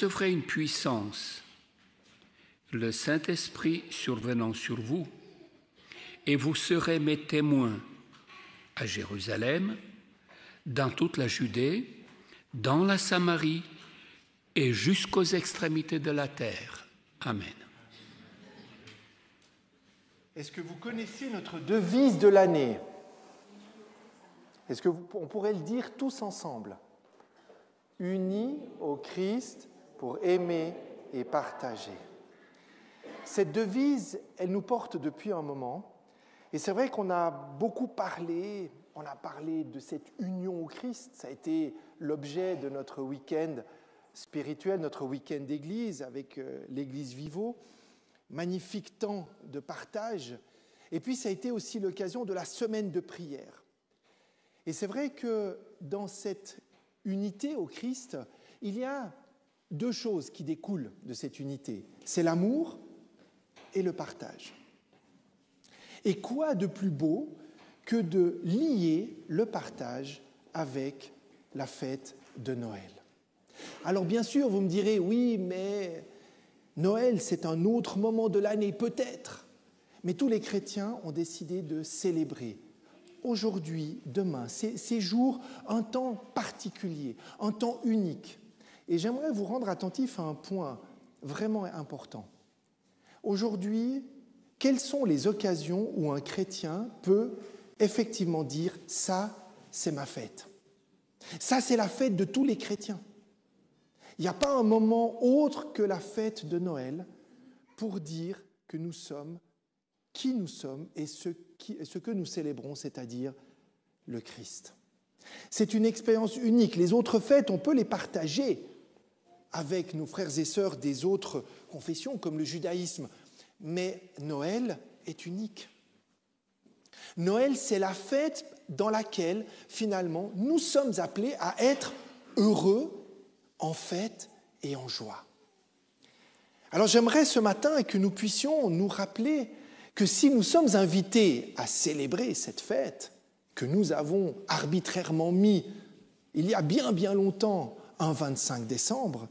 recevrez une puissance, le Saint-Esprit survenant sur vous, et vous serez mes témoins à Jérusalem, dans toute la Judée, dans la Samarie et jusqu'aux extrémités de la terre. Amen. Est-ce que vous connaissez notre devise de l'année? Est-ce qu'on pourrait le dire tous ensemble? Unis au Christ pour aimer et partager. Cette devise, elle nous porte depuis un moment. Et c'est vrai qu'on a beaucoup parlé, on a parlé de cette union au Christ. Ça a été l'objet de notre week-end spirituel, notre week-end d'église avec l'église Vivo. Magnifique temps de partage. Et puis ça a été aussi l'occasion de la semaine de prière. Et c'est vrai que dans cette unité au Christ, il y a deux choses qui découlent de cette unité. C'est l'amour et le partage. Et quoi de plus beau que de lier le partage avec la fête de Noël? Alors bien sûr, vous me direz, oui, mais Noël, c'est un autre moment de l'année, peut-être. Mais tous les chrétiens ont décidé de célébrer aujourd'hui, demain, ces jours, un temps particulier, un temps unique. Et j'aimerais vous rendre attentif à un point vraiment important. Aujourd'hui, quelles sont les occasions où un chrétien peut effectivement dire « ça, c'est ma fête ». Ça, c'est la fête de tous les chrétiens. Il n'y a pas un moment autre que la fête de Noël pour dire que nous sommes qui nous sommes et ce que nous célébrons, c'est-à-dire le Christ. C'est une expérience unique. Les autres fêtes, on peut les partager avec nos frères et sœurs des autres confessions, comme le judaïsme. Mais Noël est unique. Noël, c'est la fête dans laquelle, finalement, nous sommes appelés à être heureux en fête et en joie. Alors j'aimerais ce matin que nous puissions nous rappeler que si nous sommes invités à célébrer cette fête que nous avons arbitrairement mis il y a bien bien longtemps, un 25 décembre,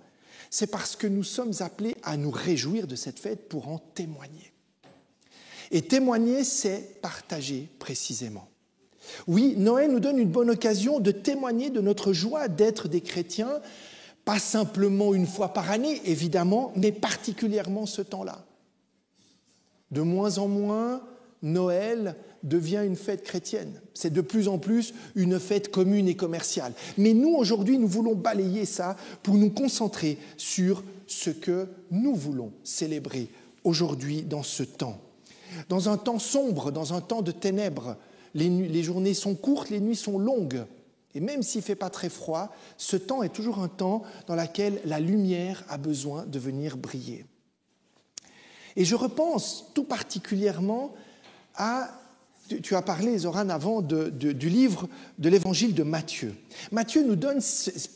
c'est parce que nous sommes appelés à nous réjouir de cette fête pour en témoigner. Et témoigner, c'est partager précisément. Oui, Noël nous donne une bonne occasion de témoigner de notre joie d'être des chrétiens, pas simplement une fois par année, évidemment, mais particulièrement ce temps-là. De moins en moins, Noël devient une fête chrétienne. C'est de plus en plus une fête commune et commerciale. Mais nous, aujourd'hui, nous voulons balayer ça pour nous concentrer sur ce que nous voulons célébrer aujourd'hui dans ce temps. Dans un temps sombre, dans un temps de ténèbres, les journées sont courtes, les nuits sont longues. Et même s'il ne fait pas très froid, ce temps est toujours un temps dans lequel la lumière a besoin de venir briller. Et je repense tout particulièrement à... Tu as parlé, Zoran, avant du livre de l'évangile de Matthieu. Matthieu nous donne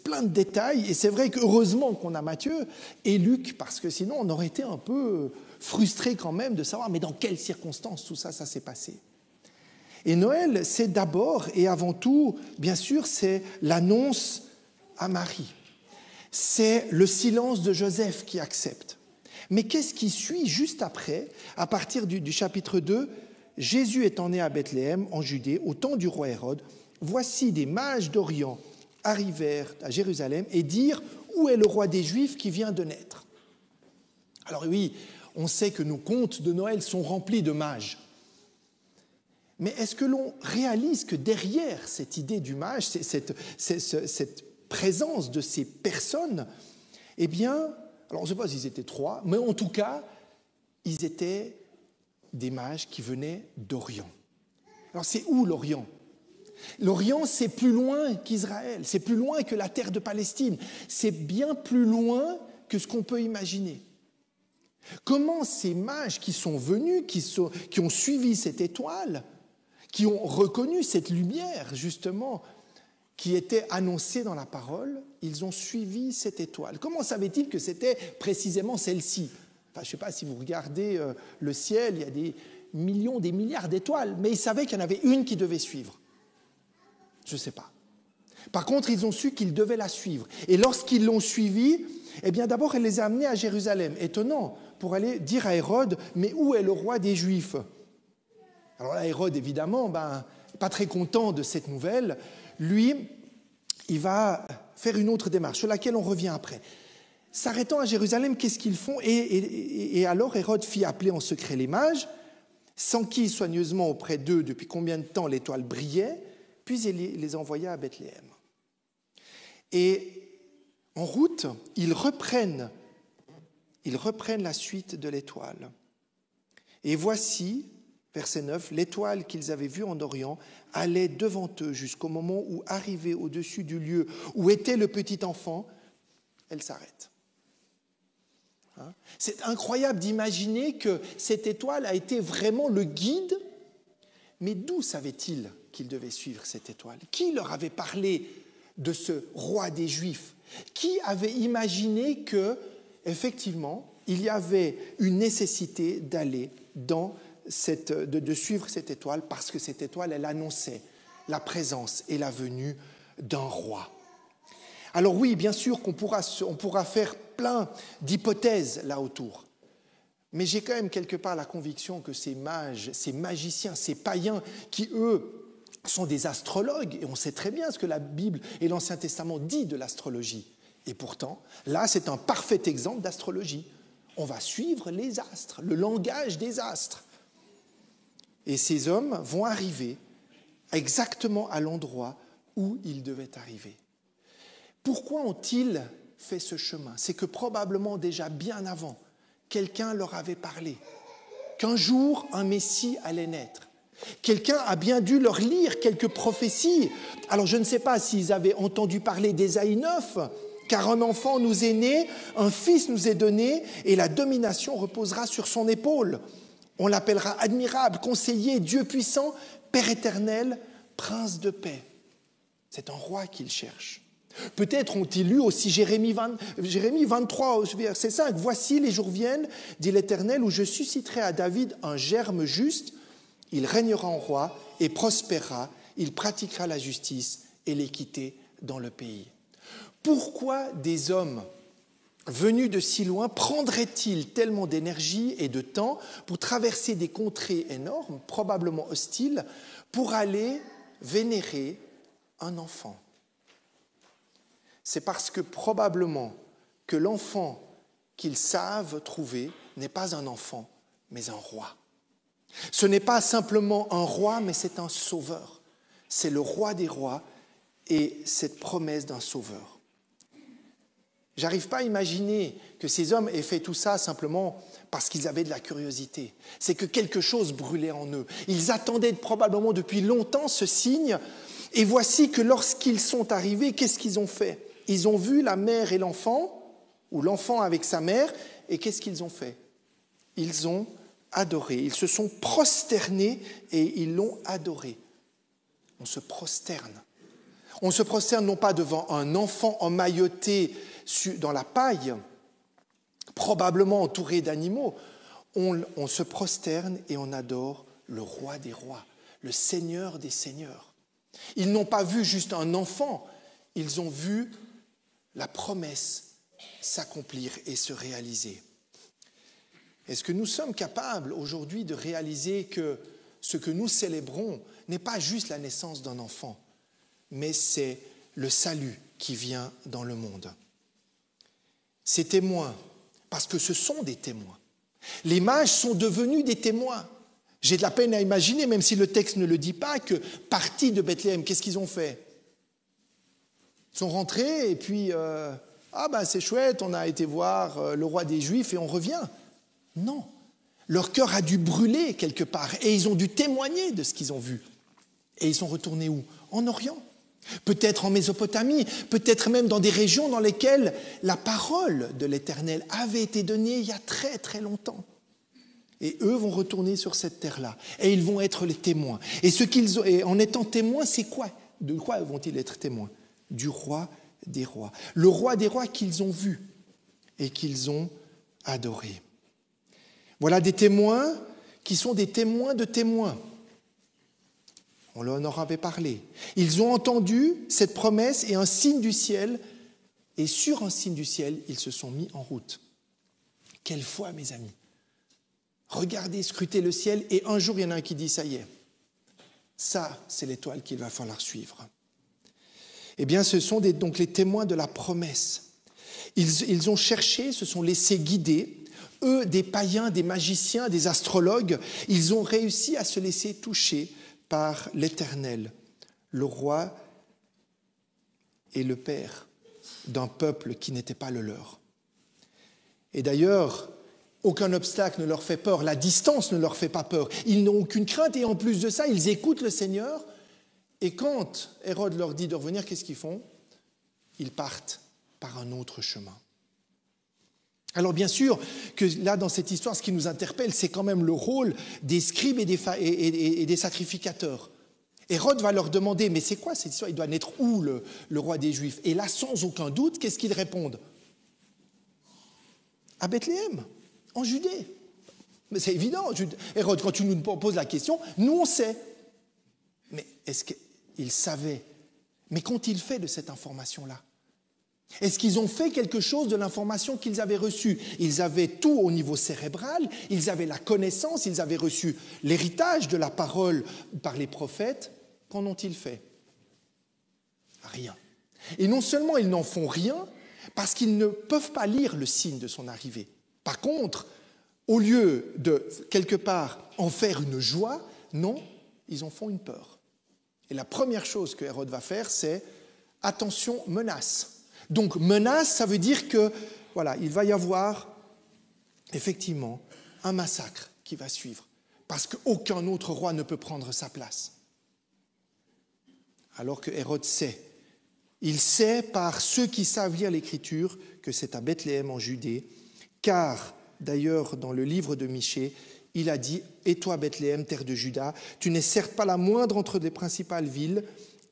plein de détails, et c'est vrai qu'heureusement qu'on a Matthieu et Luc, parce que sinon on aurait été un peu frustré quand même de savoir mais dans quelles circonstances tout ça s'est passé. Et Noël, c'est d'abord et avant tout, bien sûr, c'est l'annonce à Marie. C'est le silence de Joseph qui accepte. Mais qu'est-ce qui suit juste après, à partir du chapitre 2 ? Jésus étant né à Bethléem, en Judée, au temps du roi Hérode, voici des mages d'Orient arrivèrent à Jérusalem et dirent « Où est le roi des Juifs qui vient de naître ?» Alors oui, on sait que nos contes de Noël sont remplis de mages. Mais est-ce que l'on réalise que derrière cette idée du mage, cette présence de ces personnes, eh bien, alors on ne sait pas s'ils étaient 3, mais en tout cas, ils étaient des mages qui venaient d'Orient. Alors c'est où l'Orient ? L'Orient, c'est plus loin qu'Israël, c'est plus loin que la terre de Palestine, c'est bien plus loin que ce qu'on peut imaginer. Comment ces mages qui sont venus, qui ont suivi cette étoile, qui ont reconnu cette lumière, justement, qui était annoncée dans la parole, ils ont suivi cette étoile. Comment savaient-ils que c'était précisément celle-ci ? Enfin, je ne sais pas si vous regardez le ciel, il y a des millions, des milliards d'étoiles, mais ils savaient qu'il y en avait une qui devait suivre. Je ne sais pas. Par contre, ils ont su qu'ils devaient la suivre. Et lorsqu'ils l'ont suivie, Eh bien, d'abord, elle les a amenés à Jérusalem. Étonnant, pour aller dire à Hérode, mais où est le roi des Juifs? Alors là, Hérode, évidemment, pas très content de cette nouvelle. Lui, il va faire une autre démarche, sur laquelle on revient après. S'arrêtant à Jérusalem, qu'est-ce qu'ils font? Et alors Hérode fit appeler en secret les mages, s'enquit soigneusement auprès d'eux depuis combien de temps l'étoile brillait, puis il les envoya à Bethléem. Et en route, ils reprennent la suite de l'étoile. Et voici, verset 9, l'étoile qu'ils avaient vue en Orient allait devant eux jusqu'au moment où, arrivée au-dessus du lieu où était le petit enfant, elle s'arrête. C'est incroyable d'imaginer que cette étoile a été vraiment le guide, mais d'où savait-il qu'il devait suivre cette étoile? Qui leur avait parlé de ce roi des Juifs? Qui avait imaginé que, effectivement, il y avait une nécessité d'aller de suivre cette étoile, parce que cette étoile, elle annonçait la présence et la venue d'un roi. Alors oui, bien sûr qu'on pourra faire plein d'hypothèses là autour, mais j'ai quand même quelque part la conviction que ces mages, ces magiciens, ces païens qui, eux, sont des astrologues, et on sait très bien ce que la Bible et l'Ancien Testament dit de l'astrologie. Et pourtant, là, c'est un parfait exemple d'astrologie. On va suivre les astres, le langage des astres. Et ces hommes vont arriver exactement à l'endroit où ils devaient arriver. Pourquoi ont-ils fait ce chemin? C'est que probablement déjà bien avant, quelqu'un leur avait parlé, qu'un jour un Messie allait naître. Quelqu'un a bien dû leur lire quelques prophéties. Alors je ne sais pas s'ils avaient entendu parler d'Ésaïe 9, car un enfant nous est né, un fils nous est donné, et la domination reposera sur son épaule. On l'appellera admirable, conseiller, Dieu puissant, Père éternel, prince de paix. C'est un roi qu'ils cherchent. Peut-être ont-ils lu aussi Jérémie 23, verset 5. « Voici les jours viennent, dit l'Éternel, où je susciterai à David un germe juste. Il régnera en roi et prospérera. Il pratiquera la justice et l'équité dans le pays. » Pourquoi des hommes venus de si loin prendraient-ils tellement d'énergie et de temps pour traverser des contrées énormes, probablement hostiles, pour aller vénérer un enfant? C'est parce que probablement que l'enfant qu'ils savent trouver n'est pas un enfant, mais un roi. Ce n'est pas simplement un roi, mais c'est un sauveur. C'est le roi des rois et cette promesse d'un sauveur. J'arrive pas à imaginer que ces hommes aient fait tout ça simplement parce qu'ils avaient de la curiosité. C'est que quelque chose brûlait en eux. Ils attendaient probablement depuis longtemps ce signe, et voici que lorsqu'ils sont arrivés, qu'est-ce qu'ils ont fait? Ils ont vu la mère et l'enfant, ou l'enfant avec sa mère, et qu'est-ce qu'ils ont fait? Ils ont adoré, ils se sont prosternés et ils l'ont adoré. On se prosterne. On se prosterne non pas devant un enfant emmailloté dans la paille, probablement entouré d'animaux. On se prosterne et on adore le roi des rois, le Seigneur des seigneurs. Ils n'ont pas vu juste un enfant, ils ont vu la promesse s'accomplir et se réaliser. Est-ce que nous sommes capables aujourd'hui de réaliser que ce que nous célébrons n'est pas juste la naissance d'un enfant, mais c'est le salut qui vient dans le monde? Ces témoins, parce que ce sont des témoins. Les mages sont devenus des témoins. J'ai de la peine à imaginer, même si le texte ne le dit pas, que partis de Bethléem, qu'est-ce qu'ils ont fait? Ils sont rentrés et puis, c'est chouette, on a été voir le roi des Juifs et on revient. Non, leur cœur a dû brûler quelque part et ils ont dû témoigner de ce qu'ils ont vu. Et ils sont retournés où? En Orient. Peut-être en Mésopotamie, peut-être même dans des régions dans lesquelles la parole de l'Éternel avait été donnée il y a très très longtemps. Et eux vont retourner sur cette terre-là et ils vont être les témoins. Et en étant témoins, c'est quoi? De quoi vont-ils être témoins? Du roi des rois. Le roi des rois qu'ils ont vu et qu'ils ont adoré. Voilà des témoins qui sont des témoins de témoins. On en avait parlé. Ils ont entendu cette promesse et un signe du ciel et sur un signe du ciel, ils se sont mis en route. Quelle foi, mes amis! Regardez, scrutez le ciel, et un jour, il y en a un qui dit, ça y est, ça, c'est l'étoile qu'il va falloir suivre. Eh bien, ce sont donc les témoins de la promesse. Ils ont cherché, se sont laissés guider. Eux, des païens, des magiciens, des astrologues, ils ont réussi à se laisser toucher par l'Éternel, le roi et le père d'un peuple qui n'était pas le leur. Et d'ailleurs, aucun obstacle ne leur fait peur, la distance ne leur fait pas peur. Ils n'ont aucune crainte et en plus de ça, ils écoutent le Seigneur. Et quand Hérode leur dit de revenir, qu'est-ce qu'ils font? Ils partent par un autre chemin. Alors bien sûr que là, dans cette histoire, ce qui nous interpelle, c'est quand même le rôle des scribes et des sacrificateurs. Hérode va leur demander, mais c'est quoi cette histoire? Il doit naître où le roi des Juifs? Et là, sans aucun doute, qu'est-ce qu'ils répondent? À Bethléem, en Judée. Mais c'est évident, Hérode, quand tu nous poses la question, nous on sait. Mais est-ce qu'ils savaient? Mais qu'ont-ils fait de cette information-là? Est-ce qu'ils ont fait quelque chose de l'information qu'ils avaient reçue? Ils avaient tout au niveau cérébral, ils avaient la connaissance, ils avaient reçu l'héritage de la parole par les prophètes. Qu'en ont-ils fait? Rien. Et non seulement ils n'en font rien, parce qu'ils ne peuvent pas lire le signe de son arrivée. Par contre, au lieu de, quelque part, en faire une joie, non, ils en font une peur. Et la première chose que Hérode va faire, c'est « attention, menace ». Donc, menace, ça veut dire que, voilà, il va y avoir, effectivement, un massacre qui va suivre, parce qu'aucun autre roi ne peut prendre sa place. Alors que Hérode sait. Il sait par ceux qui savent lire l'Écriture que c'est à Bethléem en Judée, car, d'ailleurs, dans le livre de Michée, il a dit « Et toi, Bethléem, terre de Juda, tu n'es certes pas la moindre entre les principales villes,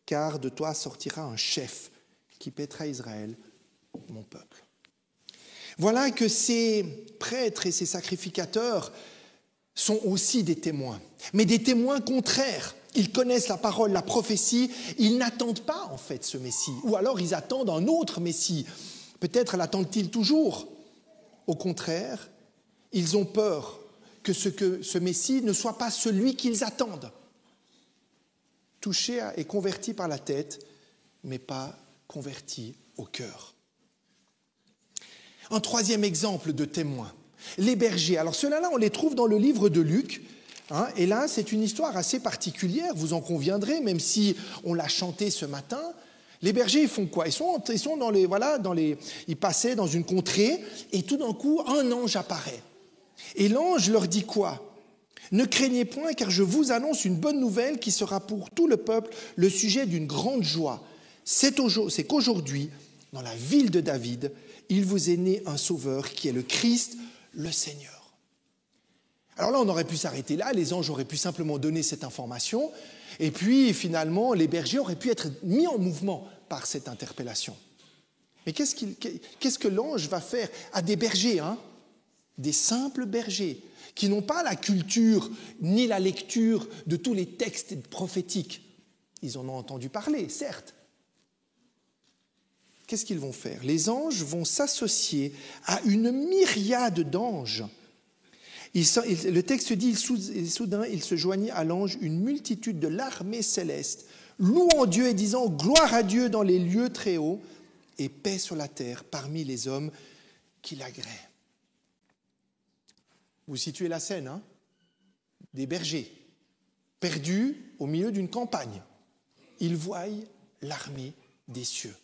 car de toi sortira un chef qui paîtra Israël, mon peuple. » Voilà que ces prêtres et ces sacrificateurs sont aussi des témoins, mais des témoins contraires. Ils connaissent la parole, la prophétie, ils n'attendent pas en fait ce Messie, ou alors ils attendent un autre Messie. Peut-être l'attendent-ils toujours. Au contraire, ils ont peur que ce Messie ne soit pas celui qu'ils attendent. Touché et converti par la tête, mais pas converti au cœur. Un troisième exemple de témoin, les bergers. Alors ceux-là, on les trouve dans le livre de Luc. Et là, c'est une histoire assez particulière, vous en conviendrez, même si on l'a chanté ce matin. Les bergers, ils font quoi? Ils sont ils passaient dans une contrée, et tout d'un coup, un ange apparaît. Et l'ange leur dit quoi? Ne craignez point, car je vous annonce une bonne nouvelle qui sera pour tout le peuple le sujet d'une grande joie. C'est qu'aujourd'hui, dans la ville de David, il vous est né un sauveur qui est le Christ, le Seigneur. Alors là, on aurait pu s'arrêter là, les anges auraient pu simplement donner cette information, et puis finalement, les bergers auraient pu être mis en mouvement par cette interpellation. Mais qu'est-ce que l'ange va faire à des bergers, des simples bergers, qui n'ont pas la culture ni la lecture de tous les textes prophétiques? Ils en ont entendu parler, certes. Qu'est-ce qu'ils vont faire? Les anges vont s'associer à une myriade d'anges. Le texte dit, soudain, il se joignit à l'ange une multitude de l'armée céleste, louant Dieu et disant « Gloire à Dieu dans les lieux très hauts et paix sur la terre parmi les hommes qui l'agréent. » Vous situez la scène, des bergers, perdus au milieu d'une campagne. Ils voient l'armée des cieux.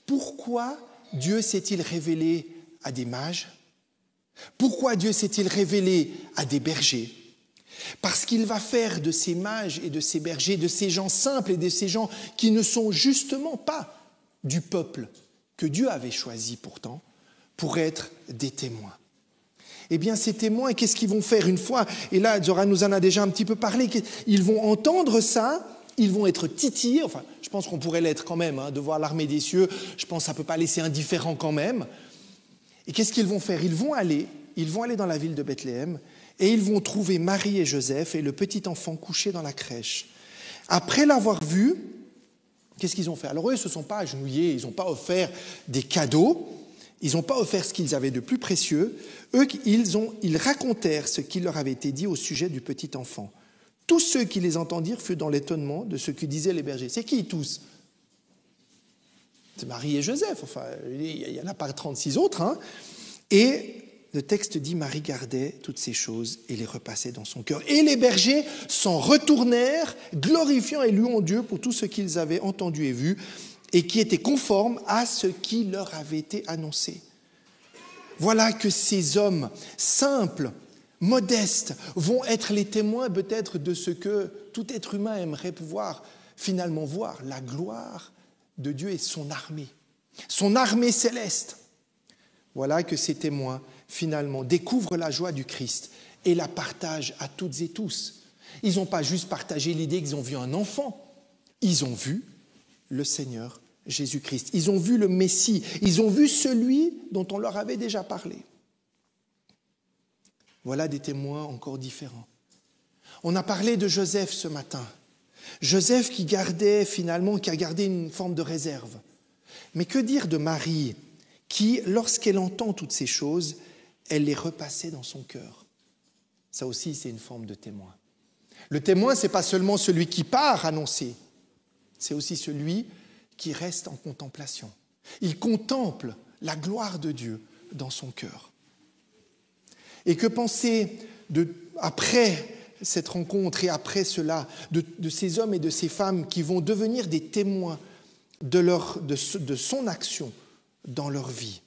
Pourquoi Dieu s'est-il révélé à des mages? Pourquoi Dieu s'est-il révélé à des bergers? Parce qu'il va faire de ces mages et de ces bergers, de ces gens simples et de ces gens qui ne sont justement pas du peuple que Dieu avait choisi pourtant, pour être des témoins. Eh bien, ces témoins, qu'est-ce qu'ils vont faire une fois? Et là, Zora nous en a déjà un petit peu parlé. Ils vont entendre ça, ils vont être titillés. Enfin, je pense qu'on pourrait l'être quand même, de voir l'armée des cieux. Je pense que ça ne peut pas laisser indifférent quand même. Et qu'est-ce qu'ils vont faire? Ils vont aller dans la ville de Bethléem et ils vont trouver Marie et Joseph et le petit enfant couché dans la crèche. Après l'avoir vu, Qu'est-ce qu'ils ont fait? Alors eux, ils ne se sont pas agenouillés, ils n'ont pas offert des cadeaux, ils n'ont pas offert ce qu'ils avaient de plus précieux. Eux, ils racontèrent ce qui leur avait été dit au sujet du petit enfant. Tous ceux qui les entendirent furent dans l'étonnement de ce que disaient les bergers. C'est qui tous? C'est Marie et Joseph, enfin, il n'y en a pas 36 autres. Hein. Et le texte dit, Marie gardait toutes ces choses et les repassait dans son cœur. Et les bergers s'en retournèrent, glorifiant et louant Dieu pour tout ce qu'ils avaient entendu et vu, et qui était conforme à ce qui leur avait été annoncé. Voilà que ces hommes simples, modestes, vont être les témoins peut-être de ce que tout être humain aimerait pouvoir finalement voir, la gloire de Dieu et son armée céleste. Voilà que ces témoins finalement découvrent la joie du Christ et la partagent à toutes et tous. Ils n'ont pas juste partagé l'idée qu'ils ont vu un enfant, ils ont vu le Seigneur Jésus-Christ. Ils ont vu le Messie, ils ont vu celui dont on leur avait déjà parlé. Voilà des témoins encore différents. On a parlé de Joseph ce matin. Joseph qui a gardé une forme de réserve. Mais que dire de Marie qui, lorsqu'elle entend toutes ces choses, elle les repassait dans son cœur? Ça aussi, c'est une forme de témoin. Le témoin, ce n'est pas seulement celui qui part annoncer, c'est aussi celui qui reste en contemplation. Il contemple la gloire de Dieu dans son cœur. Et que penser après cette rencontre et après cela, de ces hommes et de ces femmes qui vont devenir des témoins de son action dans leur vie?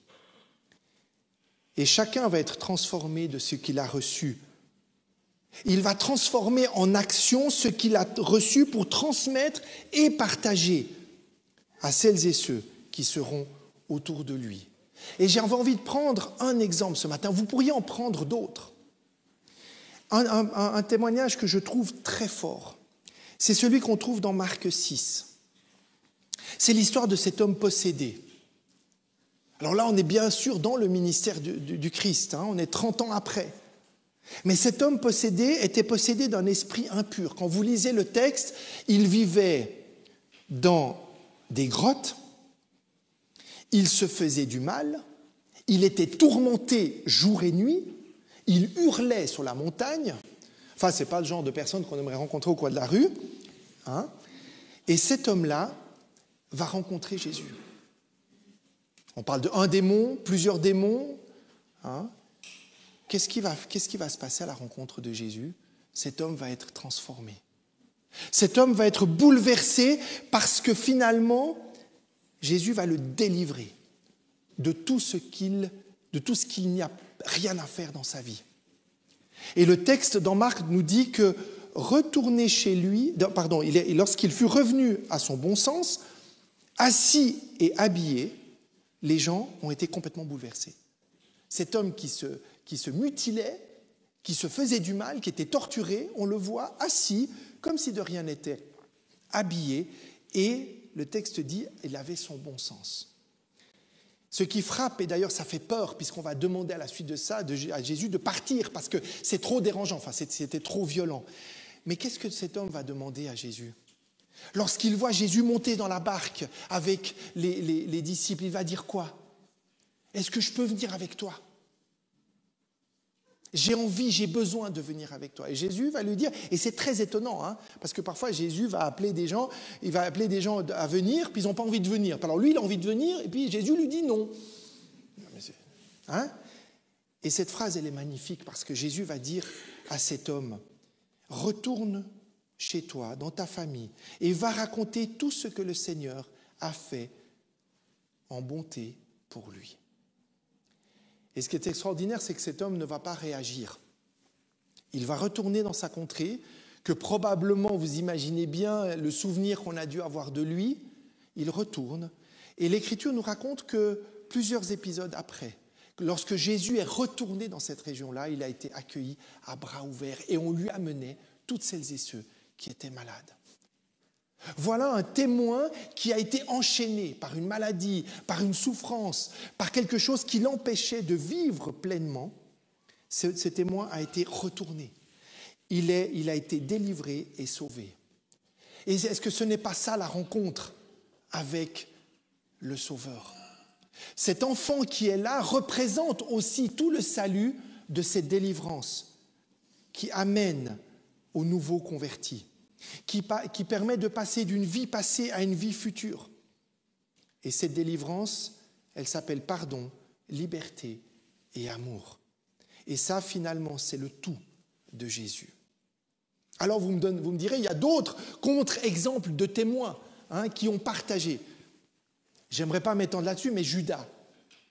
Et chacun va être transformé de ce qu'il a reçu. Il va transformer en action ce qu'il a reçu pour transmettre et partager à celles et ceux qui seront autour de lui. Et j'avais envie de prendre un exemple ce matin. Vous pourriez en prendre d'autres. Un témoignage que je trouve très fort, c'est celui qu'on trouve dans Marc 6. C'est l'histoire de cet homme possédé. Alors là, on est bien sûr dans le ministère du Christ, hein, on est 30 ans après. Mais cet homme possédé était possédé d'un esprit impur. Quand vous lisez le texte, il vivait dans des grottes, il se faisait du mal, il était tourmenté jour et nuit, il hurlait sur la montagne. Enfin, ce n'est pas le genre de personne qu'on aimerait rencontrer au coin de la rue. Hein. Et cet homme-là va rencontrer Jésus. On parle d'un démon, plusieurs démons. Hein. Qu'est-ce qui va se passer à la rencontre de Jésus? Cet homme va être transformé. Cet homme va être bouleversé parce que finalement, Jésus va le délivrer de tout ce qu'il n'y a rien à faire dans sa vie. Et le texte dans Marc nous dit que retourné chez lui, lorsqu'il fut revenu à son bon sens, assis et habillé, les gens ont été complètement bouleversés. Cet homme qui se mutilait, qui se faisait du mal, qui était torturé, on le voit assis, comme si de rien n'était, habillé, et le texte dit, il avait son bon sens. Ce qui frappe, et d'ailleurs ça fait peur, puisqu'on va demander à la suite de ça à Jésus de partir, parce que c'est trop dérangeant, enfin c'était trop violent. Mais qu'est-ce que cet homme va demander à Jésus? Lorsqu'il voit Jésus monter dans la barque avec les disciples, il va dire quoi? Est-ce que je peux venir avec toi? J'ai envie, j'ai besoin de venir avec toi. Et Jésus va lui dire, et c'est très étonnant, hein, parce que parfois Jésus va appeler des gens, à venir, puis ils n'ont pas envie de venir. Alors lui, il a envie de venir, et puis Jésus lui dit non. Hein? Et cette phrase, elle est magnifique, parce que Jésus va dire à cet homme, retourne chez toi, dans ta famille, et va raconter tout ce que le Seigneur a fait en bonté pour lui. Et ce qui est extraordinaire, c'est que cet homme ne va pas réagir. Il va retourner dans sa contrée, que probablement, vous imaginez bien le souvenir qu'on a dû avoir de lui. Il retourne. Et l'Écriture nous raconte que plusieurs épisodes après, lorsque Jésus est retourné dans cette région-là, il a été accueilli à bras ouverts et on lui amenait toutes celles et ceux qui étaient malades. Voilà un témoin qui a été enchaîné par une maladie, par une souffrance, par quelque chose qui l'empêchait de vivre pleinement. Ce témoin a été retourné. Il a été délivré et sauvé. Et est-ce que ce n'est pas ça la rencontre avec le Sauveur. Cet enfant qui est là représente aussi tout le salut de cette délivrance qui amène aux nouveaux convertis, qui permet de passer d'une vie passée à une vie future. Et cette délivrance, elle s'appelle pardon, liberté et amour. Et ça, finalement, c'est le tout de Jésus. Alors vous me direz, il y a d'autres contre-exemples de témoins qui ont partagé. J'aimerais pas m'étendre là-dessus, mais Judas,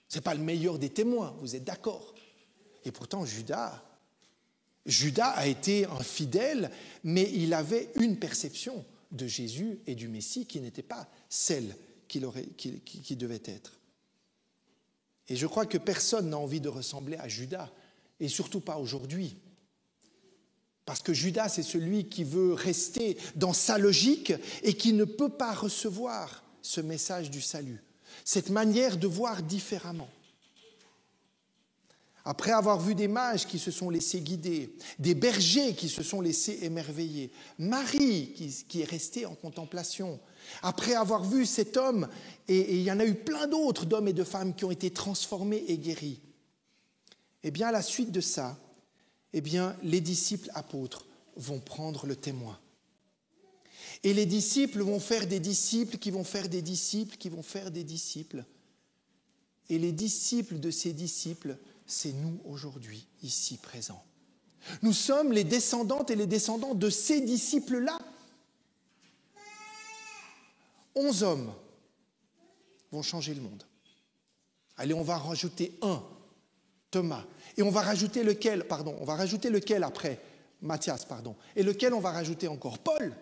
ce n'est pas le meilleur des témoins, vous êtes d'accord? Et pourtant, Judas a été un fidèle, mais il avait une perception de Jésus et du Messie qui n'était pas celle qui devait être. Et je crois que personne n'a envie de ressembler à Judas, et surtout pas aujourd'hui. Parce que Judas, c'est celui qui veut rester dans sa logique et qui ne peut pas recevoir ce message du salut, cette manière de voir différemment. Après avoir vu des mages qui se sont laissés guider, des bergers qui se sont laissés émerveiller, Marie qui est restée en contemplation, après avoir vu cet homme, et il y en a eu plein d'autres d'hommes et de femmes qui ont été transformés et guéris, eh bien à la suite de ça, eh bien, les disciples apôtres vont prendre le témoin. Et les disciples vont faire des disciples qui vont faire des disciples qui vont faire des disciples. Et les disciples de ces disciples, c'est nous aujourd'hui, ici présents. Nous sommes les descendantes et les descendants de ces disciples-là. 11 hommes vont changer le monde. Allez, on va en rajouter un, Thomas. Et on va rajouter lequel, après? Matthias, pardon. Et lequel on va rajouter encore? Paul.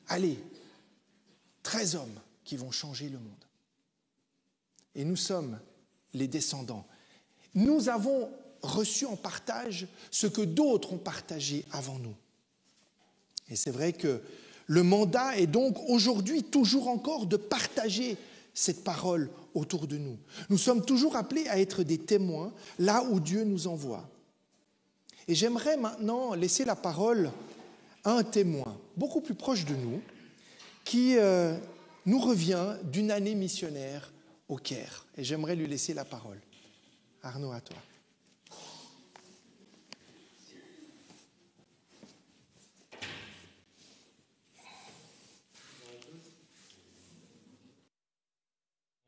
Allez, 13 hommes qui vont changer le monde. Et nous sommes les descendants. Nous avons reçu en partage ce que d'autres ont partagé avant nous. Et c'est vrai que le mandat est donc aujourd'hui toujours encore de partager cette parole autour de nous. Nous sommes toujours appelés à être des témoins là où Dieu nous envoie. Et j'aimerais maintenant laisser la parole à un témoin beaucoup plus proche de nous qui nous revient d'une année missionnaire au Caire. Et j'aimerais lui laisser la parole. Arnaud, à toi.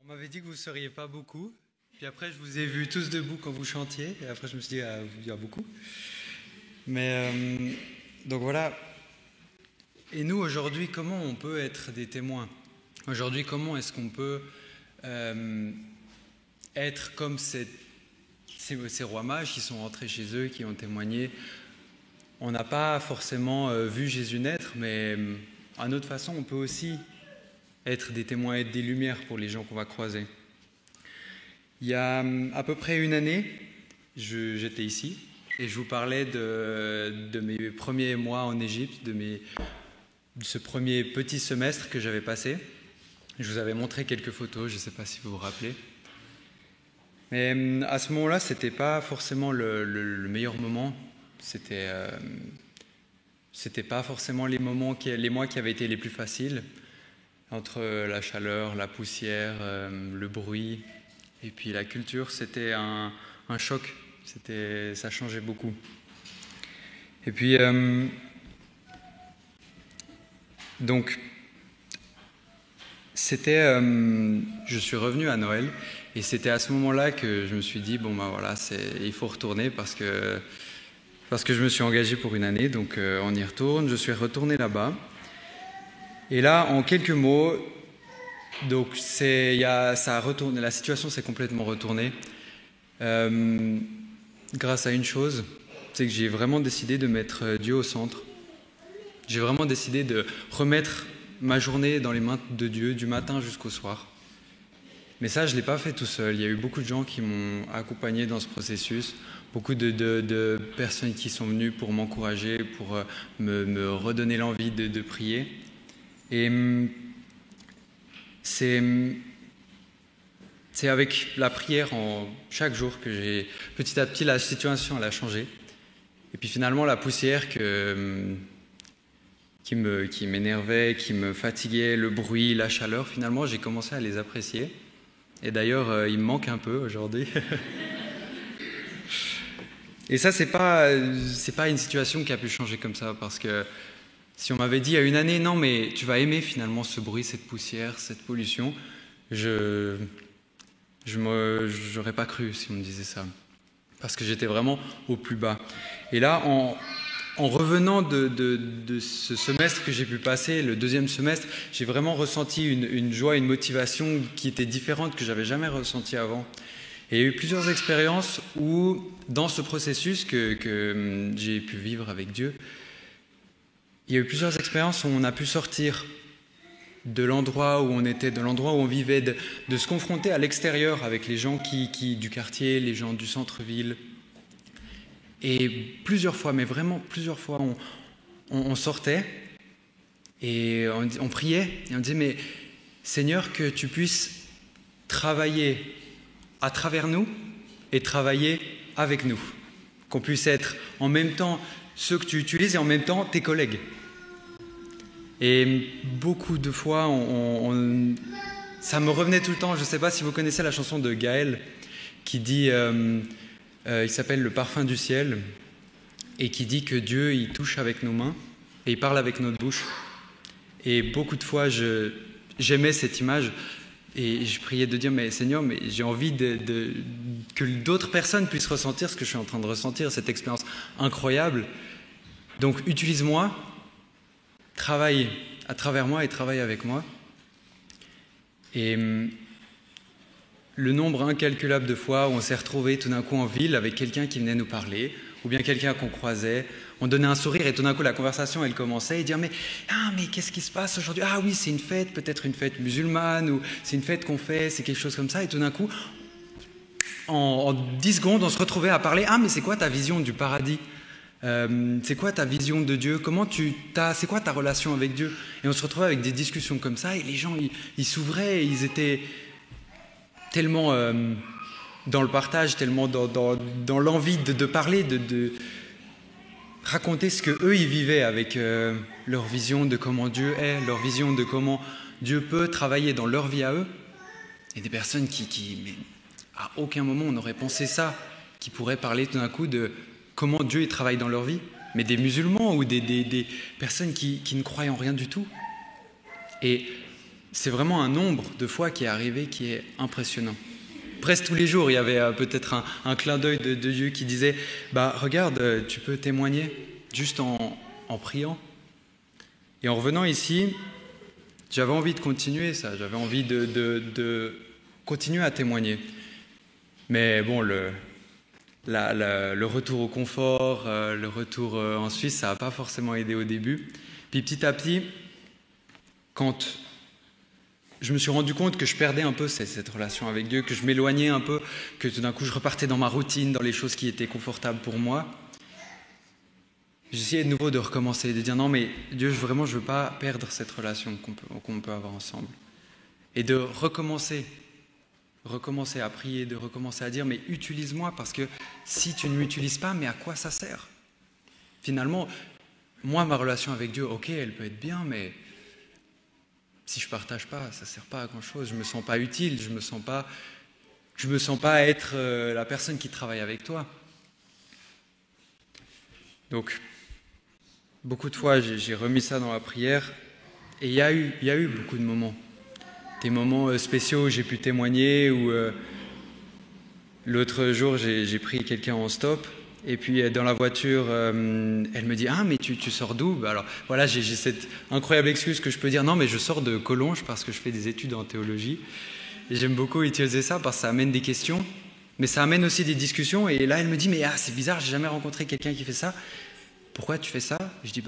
On m'avait dit que vous ne seriez pas beaucoup, puis après je vous ai vus tous debout quand vous chantiez, et après je me suis dit, il y a beaucoup. Mais donc voilà. Et nous aujourd'hui, comment on peut être des témoins? Aujourd'hui, comment est-ce qu'on peut être comme ces rois mages qui sont rentrés chez eux, qui ont témoigné? On n'a pas forcément vu Jésus naître, mais à notre façon, on peut aussi être des témoins, être des lumières pour les gens qu'on va croiser. Il y a à peu près une année, j'étais ici et je vous parlais de mes premiers mois en Égypte, de ce premier petit semestre que j'avais passé. Je vous avais montré quelques photos, je ne sais pas si vous vous rappelez. Mais à ce moment-là, ce n'était pas forcément le meilleur moment. C'était pas forcément les mois qui avaient été les plus faciles. Entre la chaleur, la poussière, le bruit et puis la culture, c'était un choc, ça changeait beaucoup. Et puis, donc, je suis revenu à Noël et c'était à ce moment-là que je me suis dit, bon ben voilà, il faut retourner parce que je me suis engagé pour une année, donc on y retourne, je suis retourné là-bas. Et là, en quelques mots, donc ça a retourné, la situation s'est complètement retournée grâce à une chose, c'est que j'ai vraiment décidé de mettre Dieu au centre. J'ai vraiment décidé de remettre ma journée dans les mains de Dieu, du matin jusqu'au soir. Mais ça, je ne l'ai pas fait tout seul. Il y a eu beaucoup de gens qui m'ont accompagné dans ce processus, beaucoup de personnes qui sont venues pour m'encourager, pour me redonner l'envie de prier. Et c'est avec la prière chaque jour que petit à petit, la situation elle a changé. Et puis finalement, la poussière qui m'énervaient, qui me fatiguaient, le bruit, la chaleur. Finalement, j'ai commencé à les apprécier. Et d'ailleurs, il me manque un peu aujourd'hui. Et ça, c'est pas une situation qui a pu changer comme ça, parce que si on m'avait dit il y a une année, non, mais tu vas aimer finalement ce bruit, cette poussière, cette pollution, j'aurais pas cru si on me disait ça, parce que j'étais vraiment au plus bas. Et là, en revenant de ce semestre que j'ai pu passer, le deuxième semestre, j'ai vraiment ressenti une joie, une motivation qui était différente, que j'avais jamais ressentie avant. Et il y a eu plusieurs expériences où, dans ce processus que j'ai pu vivre avec Dieu, il y a eu plusieurs expériences où on a pu sortir de l'endroit où on était, de l'endroit où on vivait, de se confronter à l'extérieur avec les gens du quartier, les gens du centre-ville. Et plusieurs fois, mais vraiment plusieurs fois, on sortait et on priait et on disait, mais Seigneur, que tu puisses travailler à travers nous et travailler avec nous. Qu'on puisse être en même temps ceux que tu utilises et en même temps tes collègues. Et beaucoup de fois, ça me revenait tout le temps. Je ne sais pas si vous connaissez la chanson de Gaël qui dit, il s'appelle Le Parfum du ciel, et qui dit que Dieu, il touche avec nos mains et il parle avec notre bouche. Et beaucoup de fois, j'aimais cette image. Et je priais de dire, mais Seigneur, mais j'ai envie que d'autres personnes puissent ressentir ce que je suis en train de ressentir, cette expérience incroyable. Donc, utilise-moi, travaille à travers moi et travaille avec moi. Et le nombre incalculable de fois où on s'est retrouvé tout d'un coup en ville avec quelqu'un qui venait nous parler, ou bien quelqu'un qu'on croisait, on donnait un sourire et tout d'un coup la conversation elle commençait et dire mais qu'est-ce qui se passe aujourd'hui? Ah oui, c'est une fête, peut-être une fête musulmane, ou c'est une fête qu'on fait, c'est quelque chose comme ça. Et tout d'un coup, en 10 secondes, on se retrouvait à parler mais c'est quoi ta vision du paradis? C'est quoi ta vision de Dieu? C'est quoi ta relation avec Dieu? Et on se retrouvait avec des discussions comme ça et les gens ils s'ouvraient, ils étaient tellement dans le partage, tellement dans l'envie de parler, de raconter ce qu'eux, ils vivaient avec leur vision de comment Dieu est, leur vision de comment Dieu peut travailler dans leur vie à eux. Et des personnes mais à aucun moment on n'aurait pensé ça, qui pourraient parler tout d'un coup de comment Dieu il travaille dans leur vie, mais des musulmans ou des personnes qui ne croient en rien du tout. Et c'est vraiment un nombre de fois qui est arrivé qui est impressionnant. Presque tous les jours, il y avait peut-être un clin d'œil de Dieu qui disait « regarde, tu peux témoigner juste en priant ». Et en revenant ici, j'avais envie de continuer ça, j'avais envie de continuer à témoigner. Mais bon, le retour au confort, le retour en Suisse, ça n'a pas forcément aidé au début. Puis petit à petit, quand je me suis rendu compte que je perdais un peu cette relation avec Dieu, que je m'éloignais un peu, que tout d'un coup je repartais dans ma routine, dans les choses qui étaient confortables pour moi. J'essayais de nouveau de recommencer, de dire non mais Dieu, vraiment je ne veux pas perdre cette relation qu'on peut avoir ensemble. Et de recommencer à prier, de recommencer à dire mais utilise-moi, parce que si tu ne m'utilises pas, mais à quoi ça sert? Finalement, moi ma relation avec Dieu, ok, elle peut être bien, mais si je ne partage pas, ça ne sert pas à grand-chose. Je ne me sens pas utile, je ne me sens pas être la personne qui travaille avec toi. Donc, beaucoup de fois, j'ai remis ça dans la prière. Et il y a eu beaucoup de moments. Des moments spéciaux où j'ai pu témoigner, où l'autre jour, j'ai pris quelqu'un en stop. Et puis dans la voiture, elle me dit « Ah, mais tu sors d'où ?» Alors voilà, j'ai cette incroyable excuse que je peux dire « Non, mais je sors de Collonges parce que je fais des études en théologie. » Et j'aime beaucoup utiliser ça parce que ça amène des questions, mais ça amène aussi des discussions. Et là, elle me dit « Mais c'est bizarre, j'ai jamais rencontré quelqu'un qui fait ça. Pourquoi tu fais ça ?» Je dis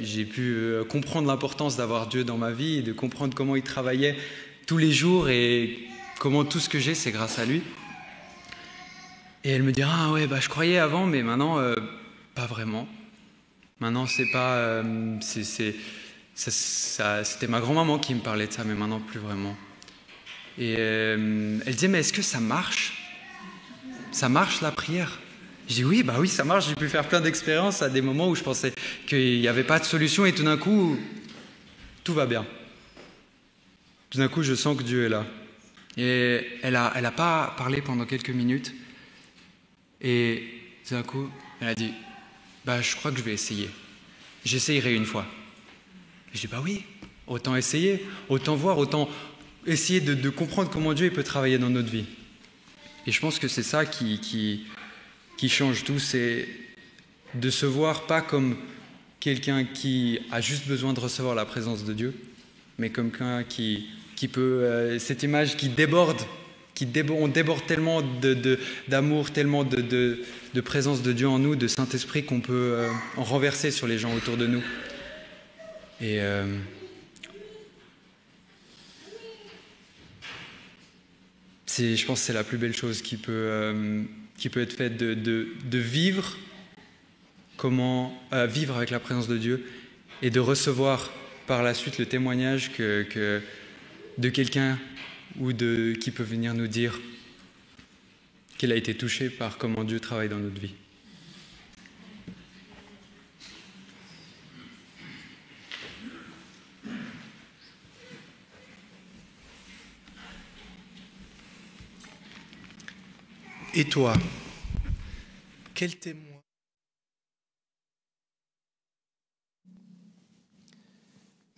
j'ai pu comprendre l'importance d'avoir Dieu dans ma vie et de comprendre comment il travaillait tous les jours et comment tout ce que j'ai, c'est grâce à lui. Et elle me dit « Ah ouais, je croyais avant, mais maintenant, pas vraiment. Maintenant, c'est pas... c'était ma grand-maman qui me parlait de ça, mais maintenant, plus vraiment. » Et elle disait « Mais est-ce que ça marche? Ça marche, la prière ?» Je dis oui, bah oui, ça marche. J'ai pu faire plein d'expériences à des moments où je pensais qu'il n'y avait pas de solution et tout d'un coup, tout va bien. Tout d'un coup, je sens que Dieu est là. Et elle a pas parlé pendant quelques minutes. Et tout d'un coup, elle a dit, bah je crois que je vais essayer. J'essayerai une fois. Et je dis, bah oui, autant essayer, autant voir, autant essayer de comprendre comment Dieu peut travailler dans notre vie. Et je pense que c'est ça qui change tout, c'est de se voir pas comme quelqu'un qui a juste besoin de recevoir la présence de Dieu, mais comme quelqu'un qui peut, cette image qui déborde, on déborde tellement d'amour, tellement de présence de Dieu en nous, de Saint-Esprit qu'on peut en renverser sur les gens autour de nous. Et je pense que c'est la plus belle chose qui peut être faite, de vivre vivre avec la présence de Dieu et de recevoir par la suite le témoignage de quelqu'un qui peut venir nous dire qu'il a été touché par comment Dieu travaille dans notre vie. Et toi, quel témoin?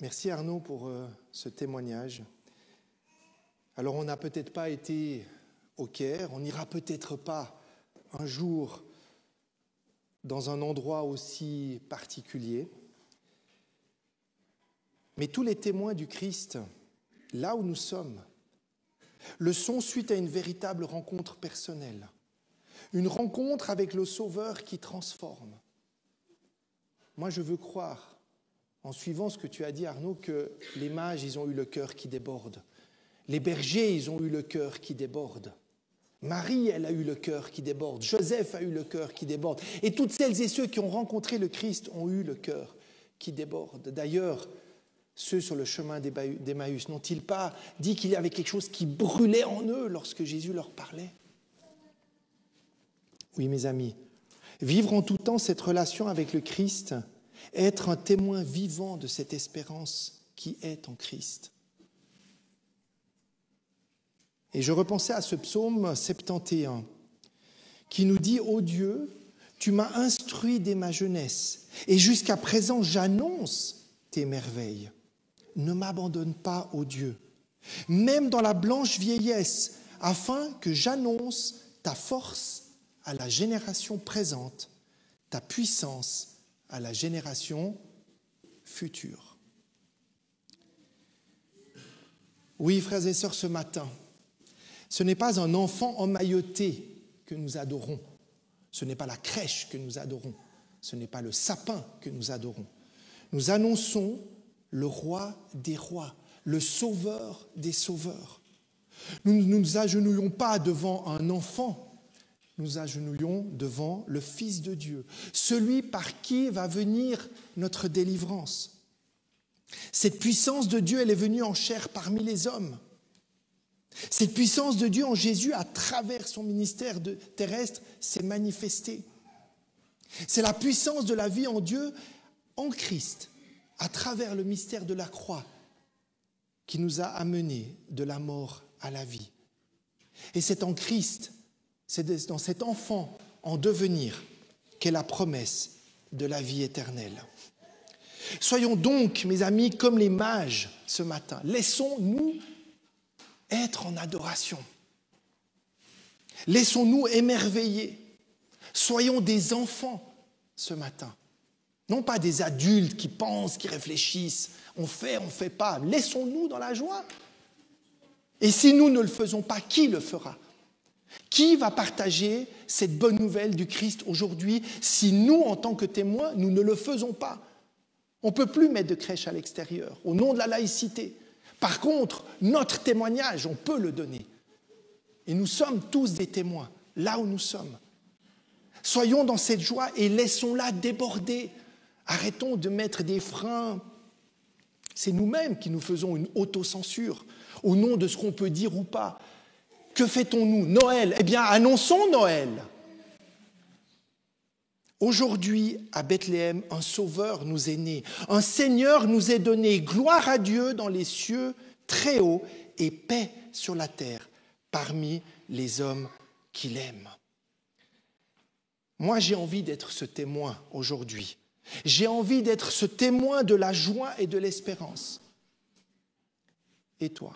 Merci Arnaud pour ce témoignage. Alors on n'a peut-être pas été au Caire, on n'ira peut-être pas un jour dans un endroit aussi particulier, mais tous les témoins du Christ, là où nous sommes, le sont suite à une véritable rencontre personnelle, une rencontre avec le Sauveur qui transforme. Moi, je veux croire, en suivant ce que tu as dit, Arnaud, que les mages, ils ont eu le cœur qui déborde. Les bergers, ils ont eu le cœur qui déborde. Marie, elle a eu le cœur qui déborde. Joseph a eu le cœur qui déborde. Et toutes celles et ceux qui ont rencontré le Christ ont eu le cœur qui déborde. D'ailleurs, ceux sur le chemin d'Emmaüs, n'ont-ils pas dit qu'il y avait quelque chose qui brûlait en eux lorsque Jésus leur parlait? Oui, mes amis, vivre en tout temps cette relation avec le Christ, être un témoin vivant de cette espérance qui est en Christ. Et je repensais à ce psaume 71 qui nous dit « Ô Dieu, tu m'as instruit dès ma jeunesse et jusqu'à présent j'annonce tes merveilles. Ne m'abandonne pas, ô Dieu, même dans la blanche vieillesse, afin que j'annonce ta force à la génération présente, ta puissance à la génération future. » Oui, frères et sœurs, ce matin, ce n'est pas un enfant emmailloté que nous adorons, ce n'est pas la crèche que nous adorons, ce n'est pas le sapin que nous adorons. Nous annonçons le roi des rois, le sauveur des sauveurs. Nous ne nous agenouillons pas devant un enfant, nous agenouillons devant le Fils de Dieu, celui par qui va venir notre délivrance. Cette puissance de Dieu, elle est venue en chair parmi les hommes. Cette puissance de Dieu en Jésus, à travers son ministère terrestre, s'est manifestée. C'est la puissance de la vie en Dieu, en Christ, à travers le mystère de la croix, qui nous a amenés de la mort à la vie. Et c'est en Christ, c'est dans cet enfant en devenir qu'est la promesse de la vie éternelle. Soyons donc, mes amis, comme les mages ce matin. Laissons-nous être en adoration. Laissons-nous émerveiller. Soyons des enfants ce matin. Non pas des adultes qui pensent, qui réfléchissent. On fait pas. Laissons-nous dans la joie. Et si nous ne le faisons pas, qui le fera? Qui va partager cette bonne nouvelle du Christ aujourd'hui si nous, en tant que témoins, nous ne le faisons pas? On ne peut plus mettre de crèche à l'extérieur, au nom de la laïcité. Par contre, notre témoignage, on peut le donner. Et nous sommes tous des témoins, là où nous sommes. Soyons dans cette joie et laissons-la déborder. Arrêtons de mettre des freins. C'est nous-mêmes qui nous faisons une autocensure au nom de ce qu'on peut dire ou pas. Que fait-on-nous? Noël, eh bien, annonçons Noël. Aujourd'hui, à Bethléem, un Sauveur nous est né, un Seigneur nous est donné. Gloire à Dieu dans les cieux très hauts et paix sur la terre parmi les hommes qu'il aime. Moi, j'ai envie d'être ce témoin aujourd'hui. J'ai envie d'être ce témoin de la joie et de l'espérance. Et toi ?